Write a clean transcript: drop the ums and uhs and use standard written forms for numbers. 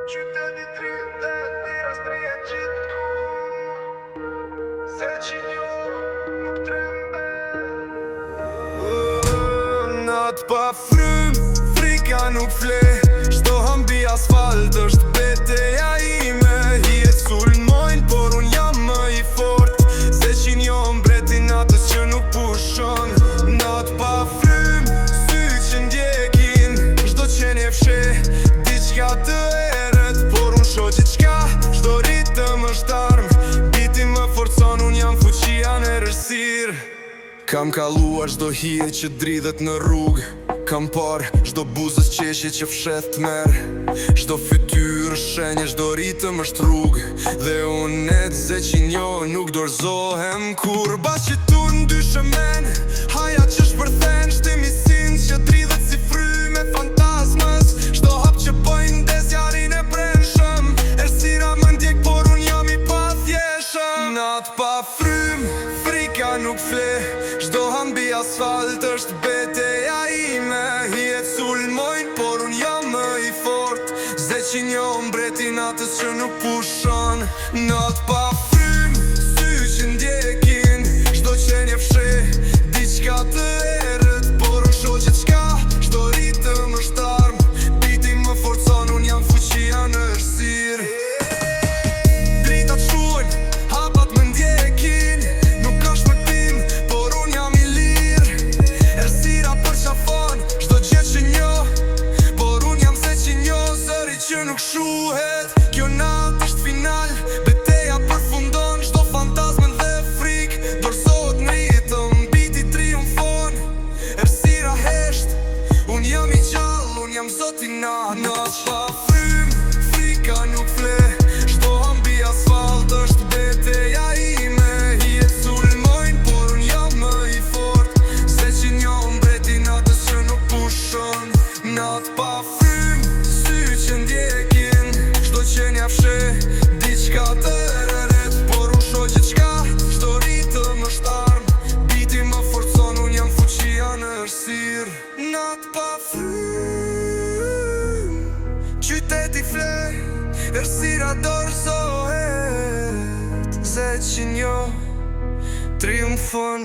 Qyteti 30 mira s'prihet gjithku, se që njo nuk trembe. Nat pa frym, frika nuk fle, shto hambi asfalt është beteja ime. Hijet sulmojnë, por unë jam më i fort, se që njo mbreti natës që nuk pushon. Nat pa frym, sy që ndjekin, shdo qenje fshe, diqka të eret, por unë sho qiqka, shdo ritëm është armë, biti më forcon, unë jam fuqia në rësir. Kam kaluar shdo hije që dridhet në rrug, kam par shdo buzës qeshje që fshet t'mer, shdo fytyrë shenje, shdo ritëm është rrug, dhe unë e se që njo nuk dorzohem kur. Bas që tu ndyshe men, haja që shpërthen, shtimi sin që dridhet si fry me fantasmës, shdo hap që pojnë des jarin e brendshëm, ersira më ndjek por unë jam i pathjeshëm. Nat pa frym, frika nuk fle, shdo hambi asfalt është beteja ime. Hijet sulmojnë, por unë jam më i fort, ze që njo mbreti natës që nuk pushon. Nat pa frym, sy që ndjekin, shdo qenje fshe, diqka të erët, por unë sho qiqka, shdo ritëm është armë, biti më forcon, unë jam fuqia në rësir. Dritat shuajnë, hapat më ndjekin, nuk është më tim, por unë jam i lirë. Ersira për qafon, shdo gjë që njo, por unë jam se që njo, zëri që nuk shuhet. Kjo nat është final, beteja përfundon, shdo fantazmen dhe frik, dorzohet në ritëm, biti triumfon. Ersira hesht, unë jam i gjall, unë jam zoti nat. Nat pa frym, frika nuk fle, shdo hambi asfalt është beteja ime. Hijet sulmojnë, por unë jam më i fort, se që njo mbreti natës që nuk pushon. Nat pa frym, sy që ndjekin, shdo qenja fshe, diqka të eret, por unë sho qiqka, shdo ritëm është armë, biti më forcon, unë jam fuqia në rësir. Nat pa frym, qyteti fle, ersira dorzohet, ze që njo triumfon.